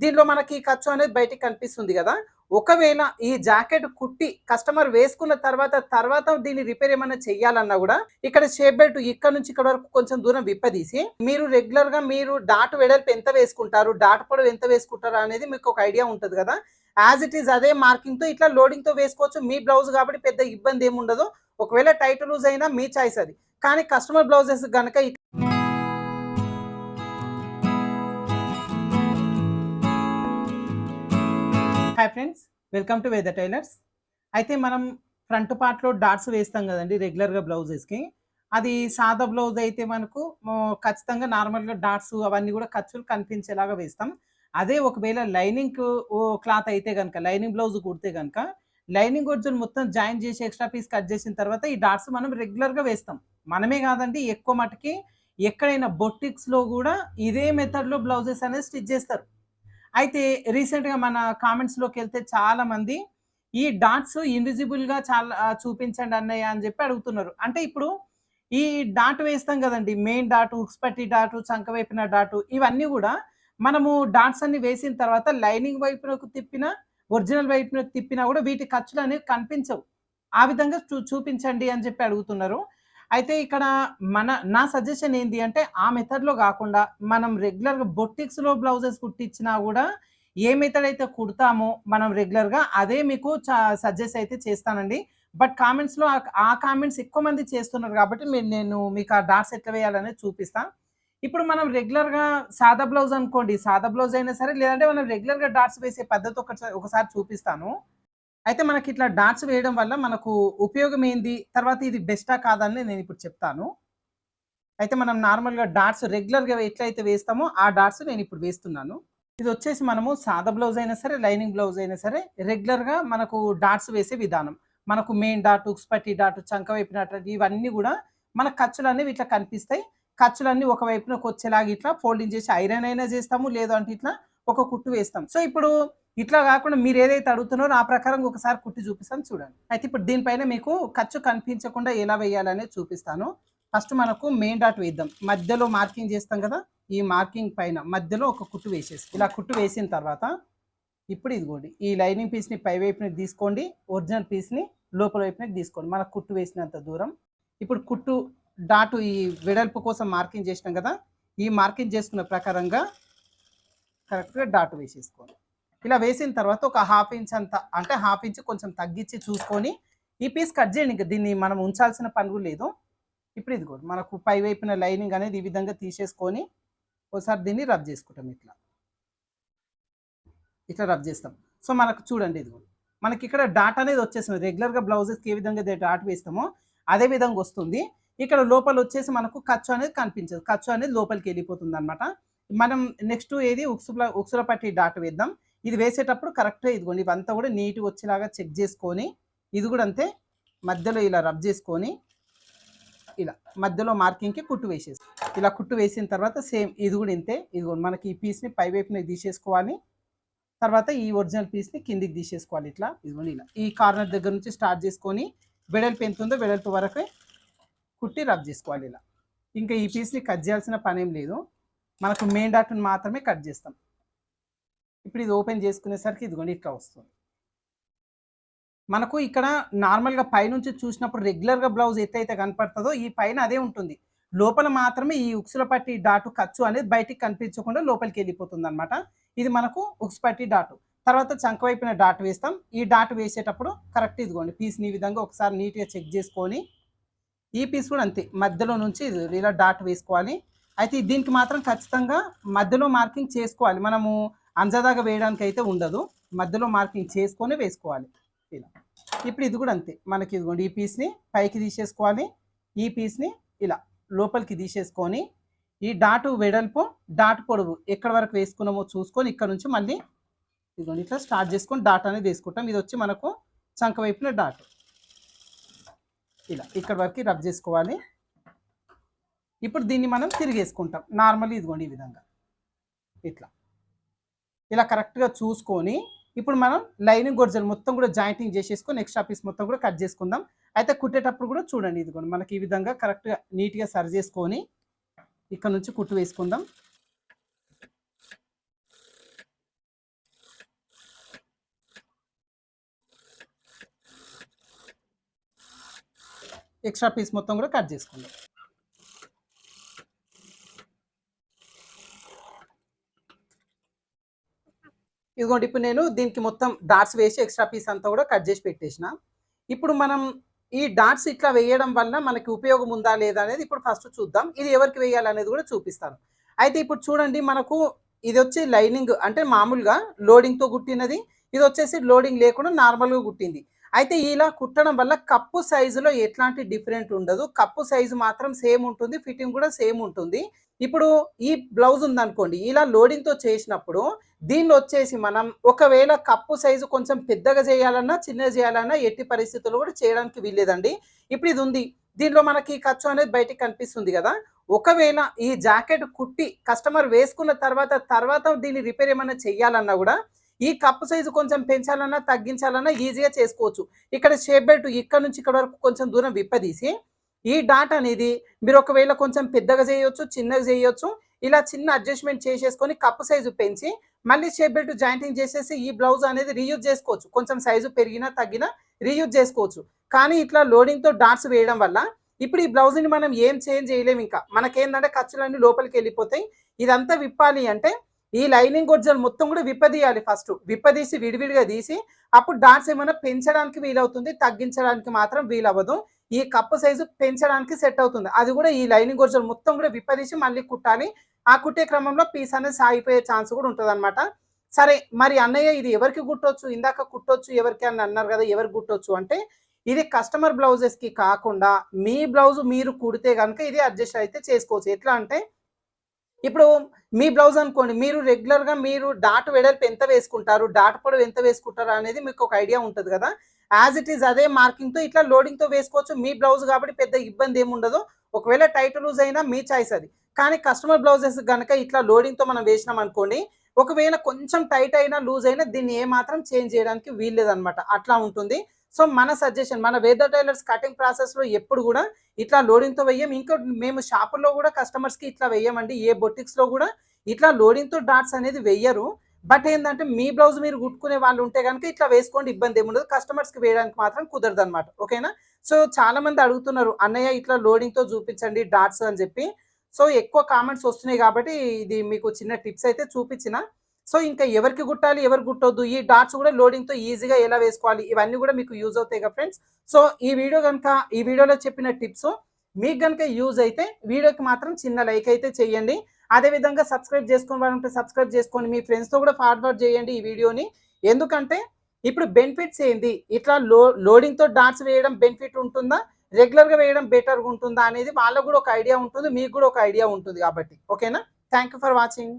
దీనిలో మనకి ఖర్చు అనేది బయటికి కనిపిస్తుంది కదా. ఒకవేళ ఈ జాకెట్ కుట్టి కస్టమర్ వేసుకున్న తర్వాత దీన్ని రిపేర్ ఏమన్నా చేయాలన్నా కూడా ఇక్కడ షేప్ బెల్ట్ ఇక్కడ నుంచి ఇక్కడ వరకు కొంచెం దూరం విప్పదీసి మీరు రెగ్యులర్ గా మీరు డాట్ వెడల్పు ఎంత వేసుకుంటారు, డాట్ పొడవు ఎంత వేసుకుంటారు అనేది మీకు ఒక ఐడియా ఉంటుంది కదా. యాజ్ ఇట్ ఈస్ అదే మార్కింగ్ తో ఇట్లా లోడింగ్ తో వేసుకోవచ్చు. మీ బ్లౌజ్ కాబట్టి పెద్ద ఇబ్బంది ఏమి ఉండదు. ఒకవేళ టైట్ లూజ్ అయినా మీ చాయిస్ అది. కానీ కస్టమర్ బ్లౌజెస్ కనుక హాయ్ ఫ్రెండ్స్, వెల్కమ్ టు వేద టైలర్స్. అయితే మనం ఫ్రంట్ పార్ట్లో డాట్స్ వేస్తాం కదండి రెగ్యులర్గా బ్లౌజెస్కి. అది సాదా బ్లౌజ్ అయితే మనకు ఖచ్చితంగా నార్మల్గా డాట్స్ అవన్నీ కూడా ఖర్చులు కనిపించేలాగా వేస్తాం. అదే ఒకవేళ లైనింగ్ క్లాత్ అయితే కనుక, లైనింగ్ బ్లౌజ్ కుడితే కనుక లైనింగ్ ఒరిజిన్ మొత్తం జాయిన్ చేసి ఎక్స్ట్రా పీస్ కట్ చేసిన తర్వాత ఈ డాట్స్ మనం రెగ్యులర్గా వేస్తాం. మనమే కాదండి, ఎక్కువ మటుకి ఎక్కడైనా బొటిక్స్లో కూడా ఇదే మెథడ్లో బ్లౌజెస్ అనేది స్టిచ్ చేస్తారు. అయితే రీసెంట్‌గా మన కామెంట్స్‌లోకి వెళ్తే చాలామంది ఈ డాట్స్ ఇన్విజిబుల్‌గా చాలా చూపించండి అన్నయ్య అని చెప్పి అడుగుతున్నారు. అంటే ఇప్పుడు ఈ డాట్ వేస్తాం కదండీ! మెయిన్ డాటు, హుక్స్ పట్టి డాటు, చంక వైపున డాటు ఇవన్నీ కూడా మనము డాట్స్ అన్ని వేసిన తర్వాత లైనింగ్ వైపునకు తిప్పినా, ఒరిజినల్ వైపునకు తిప్పినా కూడా వీటి ఖర్చులనేవి కనిపించవు. ఆ విధంగా చూపించండి అని చెప్పి అడుగుతున్నారు. అయితే ఇక్కడ నా సజెషన్ ఏంది అంటే ఆ మెథడ్‌లో గాకుండా మనం రెగ్యులర్‌గా బొటిక్స్‌లో బ్లౌజెస్ కుట్టించినా గూడా ఏ మెథడ్ అయితే కుడతామో మనం రెగ్యులర్‌గా అదే మీకు సజెస్ట్ అయితే చేస్తానండి. బట్ కామెంట్స్‌లో ఆ కామెంట్స్ ఎక్కువ మంది చేస్తున్నారు కాబట్టి నేను మీకు ఆ డాట్స్ ఎట్లా వేయాలనేది చూపిస్తా. ఇప్పుడు మనం రెగ్యులర్‌గా సాదా బ్లౌజ్ అనుకోండి. సాదా బ్లౌజ్ అయినా సరే, లేదంటే మనం రెగ్యులర్‌గా డాట్స్ వేసే పద్ధతి ఒకసారి చూపిస్తాను. అయితే మనకిట్లా డాట్స్ వేయడం వల్ల మనకు ఉపయోగం ఏంది? తర్వాత ఇది బెస్టా కాదా అని నేనిప్పుడు చెప్తాను. అయితే మనం నార్మల్‌గా డాట్స్ రెగ్యులర్‌గా ఎట్లయితే వేస్తామో ఆ డాట్స్ నేనిప్పుడు వేస్తున్నాను. ఇదొచ్చేసి మనము సాదా బ్లౌజ్ అయినా సరే, లైనింగ్ బ్లౌజ్ అయినా సరే రెగ్యులర్‌గా మనకు డాట్స్ వేసే విధానం. మనకు మెయిన్ డాట్, హుక్స్ పట్టి డాట్, చంక వైపున డాట్ ఇవన్నీ గూడా మన ఖర్చులనేవి ఇట్లా కనిపిస్తాయి. ఖర్చులన్నీ ఒక వైపునకొచ్చేలాగా ఇట్లా ఫోల్డింగ్ చేసి ఐరన్ అయినా చేస్తాము. లేదు అంటే ఇట్లా ఒక కుట్టు వేస్తాం. సో, ఇప్పుడు ఇట్లా గాకుండా మీరేదైతే అడుగుతున్నారో ఆ ప్రకారంగా ఒకసారి కుట్టి చూపిస్తాను చూడండి. అయితే ఇప్పుడు దీనిపైన మీకు ఖర్చు కనిపించకుండా ఎలా వేయాలనేది చూపిస్తాను. ఫస్ట్ మనకు మెయిన్ డాట్ వేద్దాం. మధ్యలో మార్కింగ్ చేస్తాం కదా! ఈ మార్కింగ్ పైన మధ్యలో ఒక కుట్టు వేసేసి ఇలా కుట్టు వేసిన తర్వాత ఇప్పుడు ఇదిగోండి ఈ లైనింగ్ పీస్‌ని పై వైపునకి తీసుకోండి. ఒరిజినల్ పీస్‌ని లోపల వైపునకి తీసుకోండి. మనకు కుట్టు వేసినంత దూరం. ఇప్పుడు కుట్టు డాటు ఈ వెడల్పు కోసం మార్కింగ్ చేసినాం కదా! ఈ మార్కింగ్ చేసుకున్న ప్రకారంగా కరెక్ట్‌గా డాట్ వేసేసుకోండి. ఇలా వేసిన తర్వాత ఒక హాఫ్ ఇంచ్ అంత, అంటే హాఫ్ ఇంచ్ కొంచెం తగ్గించి చూసుకొని ఈ పీస్ కట్ చేయండి. ఇంక దీన్ని మనం ఉంచాల్సిన పని కూడా లేదు. ఇప్పుడు ఇదిగోండి మనకు పై వైపున లైనింగ్ అనేది ఈ విధంగా తీసేసుకొని ఒకసారి దీన్ని రబ్ చేసుకుంటాం ఇట్లా. ఇట్లా రబ్ చేస్తాం. సో, మనకు చూడండి ఇదిగోండి. మనకి ఇక్కడ డాట్ అనేది వచ్చేసింది. రెగ్యులర్‌గా బ్లౌజెస్‌కి ఏ విధంగా అయితే డాట్ వేస్తామో అదే విధంగా వస్తుంది. ఇక్కడ లోపల వచ్చేసి మనకు ఖర్చు అనేది కనిపించదు. ఖర్చు అనేది లోపలికి వెళ్ళిపోతుందనమాట. మనం నెక్స్ట్ ఏది ఉక్సుల పట్టి డాట్ వేద్దాం. ఇది వేసేటప్పుడు కరెక్ట్‌గా ఇదిగోండి ఇవంతా కూడా నీట్‌గా వచ్చేలాగా చెక్ చేసుకొని, ఇది కూడా అంతే మధ్యలో ఇలా రబ్ చేసుకొని ఇలా మధ్యలో మార్కింగ్‌కి కుట్టు వేసేసి ఇలా కుట్టు వేసిన తర్వాత సేమ్ ఇది కూడా ఇంతే. ఇదిగోండి మనకి ఈ పీస్‌ని పై వైపున తీసేసుకోవాలి. తర్వాత ఈ ఒరిజినల్ పీస్‌ని కిందికి తీసేసుకోవాలి ఇట్లా. ఇదిగోండి ఇలా. ఈ కార్నర్ దగ్గర నుంచి స్టార్ట్ చేసుకొని వెడల్పు ఎంత ఉందో వెడల్పు వరకే కుట్టి రబ్ చేసుకోవాలి ఇలా. ఇంకా ఈ పీస్‌ని కట్ చేయాల్సిన పనేం లేదు. మనకు మెయిన్ డాట్‌ని మాత్రమే కట్ చేస్తాం. ఇప్పుడు ఇది ఓపెన్ చేసుకునేసరికి ఇదిగోండి ఇట్లా వస్తుంది. మనకు ఇక్కడ నార్మల్‌గా పైనుంచి చూసినప్పుడు రెగ్యులర్‌గా బ్లౌజ్ ఎత్తైతే కనపడుతదో ఈ పైన అదే ఉంటుంది. లోపల మాత్రమే ఈ ఉక్సుల పట్టి డాటు ఖర్చు అనేది బయటికి కనిపించకుండా లోపలికి వెళ్ళిపోతుందనమాట. ఇది మనకు ఉక్స్ పట్టి డాటు. తర్వాత చంక వైపున డాట్ వేస్తాం. ఈ డాట్ వేసేటప్పుడు కరెక్ట్ ఇదిగోండి పీస్‌ని ఈ విధంగా ఒకసారి నీట్‌గా చెక్ చేసుకొని ఈ పీస్ కూడా అంతే మధ్యలో నుంచి ఇలా డాట్ వేసుకోవాలి. అయితే దీనికి మాత్రం ఖచ్చితంగా మధ్యలో మార్కింగ్ చేసుకోవాలి. మనము అంజదాగా వేయడానికి అయితే ఉండదు. మధ్యలో మార్కింగ్ చేసుకొని వేసుకోవాలి ఇలా. ఇప్పుడు ఇది కూడా అంతే. మనకి ఇదిగోండి ఈ పీస్‌ని పైకి తీసేసుకోవాలి. ఈ పీస్‌ని ఇలా లోపలికి తీసేసుకొని ఈ డాటు వెడల్పు, డాట్ పొడవు ఎక్కడి వరకు వేసుకున్నామో చూసుకొని ఇక్కడ నుంచి మళ్ళీ ఇదిగోండి ఇట్లా స్టార్ట్ చేసుకొని డాట్ అనేది వేసుకుంటాం. ఇది వచ్చి మనకు చంక వైపున డాట్ ఇలా ఇక్కడి వరకు రబ్ చేసుకోవాలి. ఇప్పుడు దీన్ని మనం తిరిగేసుకుంటాం. నార్మల్లీ ఇదిగోండి ఈ విధంగా ఇట్లా. ఇలా కరెక్ట్‌గా చూసుకొని ఇప్పుడు మనం లైనింగ్ ఒరిజినల్ మొత్తం కూడా జాయింటింగ్ చేసేసుకొని ఎక్స్ట్రా పీస్ మొత్తం కూడా కట్ చేసుకుందాం. అయితే కుట్టేటప్పుడు కూడా చూడండి ఇదిగోండి మనకి ఈ విధంగా కరెక్ట్‌గా నీట్‌గా సరి చేసుకొని ఇక్కడ నుంచి కుట్టు వేసుకుందాం. ఎక్స్ట్రా పీస్ మొత్తం కూడా కట్ చేసుకుందాం. ఇదిగోండి ఇప్పుడు నేను దీనికి మొత్తం డాట్స్ వేసి ఎక్స్ట్రా పీస్ అంతా కూడా కట్ చేసి పెట్టేసిన. ఇప్పుడు మనం ఈ డాట్స్ ఇట్లా వేయడం వల్ల మనకి ఉపయోగం ఉందా లేదా అనేది ఇప్పుడు ఫస్ట్ చూద్దాం. ఇది ఎవరికి వేయాలనేది కూడా చూపిస్తాను. అయితే ఇప్పుడు చూడండి మనకు ఇది వచ్చి లైనింగ్ అంటే మామూలుగా లోడింగ్తో కుట్టినది, ఇది వచ్చేసి లోడింగ్ లేకుండా నార్మల్గా కుట్టింది. అయితే ఇలా కుట్టడం వల్ల కప్పు సైజులో ఎట్లాంటి డిఫరెంట్ ఉండదు. కప్పు సైజు మాత్రం సేమ్ ఉంటుంది, ఫిట్టింగ్ కూడా సేమ్ ఉంటుంది. ఇప్పుడు ఈ బ్లౌజ్ ఉందనుకోండి, ఇలా లోడింగ్తో చేసినప్పుడు దీన్ని వచ్చేసి మనం ఒకవేళ కప్పు సైజు కొంచెం పెద్దగా చేయాలన్నా చిన్నగా చేయాలన్నా ఎట్టి పరిస్థితుల్లో కూడా చేయడానికి వీల్లేదండి. ఇప్పుడు ఇది ఉంది, దీనిలో మనకి ఖర్చు అనేది బయటికి కనిపిస్తుంది కదా. ఒకవేళ ఈ జాకెట్ కుట్టి కస్టమర్ వేసుకున్న తర్వాత దీన్ని రిపేర్ ఏమైనా చేయాలన్నా కూడా ఈ కప్పు సైజు కొంచెం పెంచాలన్నా తగ్గించాలన్నా ఈజీగా చేసుకోవచ్చు. ఇక్కడ షేప్ బెల్ట్ ఇక్కడ నుంచి ఇక్కడ వరకు కొంచెం దూరం విప్పదీసి ఈ డాట్ అనేది మీరు ఒకవేళ కొంచెం పెద్దగా చేయొచ్చు, చిన్నగా చేయొచ్చు. ఇలా చిన్న అడ్జస్ట్మెంట్ చేసేసుకొని కప్పు సైజు పెంచి మళ్ళీ షేప్ బెల్ట్ జాయింటింగ్ చేసేసి ఈ బ్లౌజ్ అనేది రీయూజ్ చేసుకోవచ్చు. కొంచెం సైజు పెరిగినా తగ్గినా రీయూజ్ చేసుకోవచ్చు. కానీ ఇట్లా లోడింగ్తో డాట్స్ వేయడం వల్ల ఇప్పుడు ఈ బ్లౌజ్ని మనం ఏం చేంజ్ చేయలేము. ఇంకా మనకేంటంటే ఖర్చులన్నీ లోపలికి వెళ్ళిపోతాయి. ఇదంతా విప్పాలి అంటే ఈ లైనింగ్ గొడ్జలు మొత్తం కూడా విప్పదీయాలి. ఫస్ట్ విప్పదీసి విడివిడిగా తీసి అప్పుడు డాట్స్ ఏమైనా పెంచడానికి వీలవుతుంది, తగ్గించడానికి మాత్రం వీలవ్వదు. ఈ కప్పు సైజు పెంచడానికి సెట్ అవుతుంది. అది కూడా ఈ లైనింగ్ గొడ్జలు మొత్తం కూడా విప్పదీసి మళ్ళీ కుట్టాలి. ఆ కుట్టే క్రమంలో పీస్ అనేది సాగిపోయే ఛాన్స్ కూడా ఉంటుందన్నమాట. సరే మరి అన్నయ్య ఇది ఎవరికి కుట్టొచ్చు, ఇందాక కుట్టొచ్చు ఎవరికి అని అన్నారు కదా, ఎవరికి కుట్టొచ్చు అంటే ఇది కస్టమర్ బ్లౌజెస్కి కాకుండా మీ బ్లౌజ్ మీరు కుడితే కనుక ఇది అడ్జస్ట్ అయితే చేసుకోవచ్చు. ఎట్లా అంటే ఇప్పుడు మీ బ్లౌజ్ అనుకోండి, మీరు రెగ్యులర్గా మీరు డాట్ వెడల్పు ఎంత వేసుకుంటారు, డాట్ పొడవు ఎంత వేసుకుంటారు అనేది మీకు ఒక ఐడియా ఉంటుంది కదా. యాజ్ ఇట్ ఈస్ అదే మార్కింగ్తో ఇట్లా లోడింగ్తో వేసుకోవచ్చు. మీ బ్లౌజ్ కాబట్టి పెద్ద ఇబ్బంది ఏమి ఉండదు. ఒకవేళ టైట్ లూజ్ అయినా మీ చాయిస్ అది. కానీ కస్టమర్ బ్లౌజెస్ కనుక ఇట్లా లోడింగ్తో మనం వేసినాం అనుకోండి, ఒకవేళ కొంచెం టైట్ అయినా లూజ్ అయినా దీన్ని ఏమాత్రం చేంజ్ చేయడానికి వీల్లేదనమాట. అట్లా ఉంటుంది. సో మన సజెషన్, మన వేదర్ టైలర్స్ కటింగ్ ప్రాసెస్లో ఎప్పుడు కూడా ఇట్లా లోడింగ్తో వెయ్యం. ఇంకోటి మేము షాపుల్లో కూడా కస్టమర్స్కి ఇట్లా వెయ్యమండి. ఏ బొటిక్స్లో కూడా ఇట్లా లోడింగ్తో డాట్స్ అనేది వెయ్యరు. బట్ ఏంటంటే మీ బ్లౌజ్ మీరు కుట్టుకునే వాళ్ళు ఉంటే కనుక ఇట్లా వేసుకోండి, ఇబ్బంది ఏముండదు. కస్టమర్స్కి వేయడానికి మాత్రం కుదరదు అనమాట. ఓకేనా. సో చాలా మంది అడుగుతున్నారు అన్నయ్య ఇట్లా లోడింగ్తో చూపించండి డాట్స్ అని చెప్పి. సో ఎక్కువ కామెంట్స్ వస్తున్నాయి కాబట్టి ఇది మీకు చిన్న టిప్స్ అయితే చూపించిన. సో ఇంకా ఎవరికి కుట్టాలి ఎవరు కుట్టొద్దు, ఈ డాట్స్ కూడా లోడింగ్తో ఈజీగా ఎలా వేసుకోవాలి, ఇవన్నీ కూడా మీకు యూజ్ అవుతాయి కదా ఫ్రెండ్స్. సో ఈ వీడియోలో చెప్పిన టిప్స్ మీకు కనుక యూజ్ అయితే వీడియోకి మాత్రం చిన్న లైక్ అయితే చేయండి. అదేవిధంగా సబ్స్క్రైబ్ చేసుకుని వాళ్ళంటే సబ్స్క్రైబ్ చేసుకోండి, మీ ఫ్రెండ్స్తో కూడా ఫార్వర్డ్ చేయండి ఈ వీడియోని. ఎందుకంటే ఇప్పుడు బెనిఫిట్స్ ఏంటి, ఇట్లా లోడింగ్తో డాట్స్ వేయడం బెనిఫిట్ ఉంటుందా, రెగ్యులర్గా వేయడం బెటర్గా ఉంటుందా అనేది వాళ్ళకు కూడా ఒక ఐడియా ఉంటుంది, మీకు కూడా ఒక ఐడియా ఉంటుంది కాబట్టి. ఓకేనా. Thank you for watching.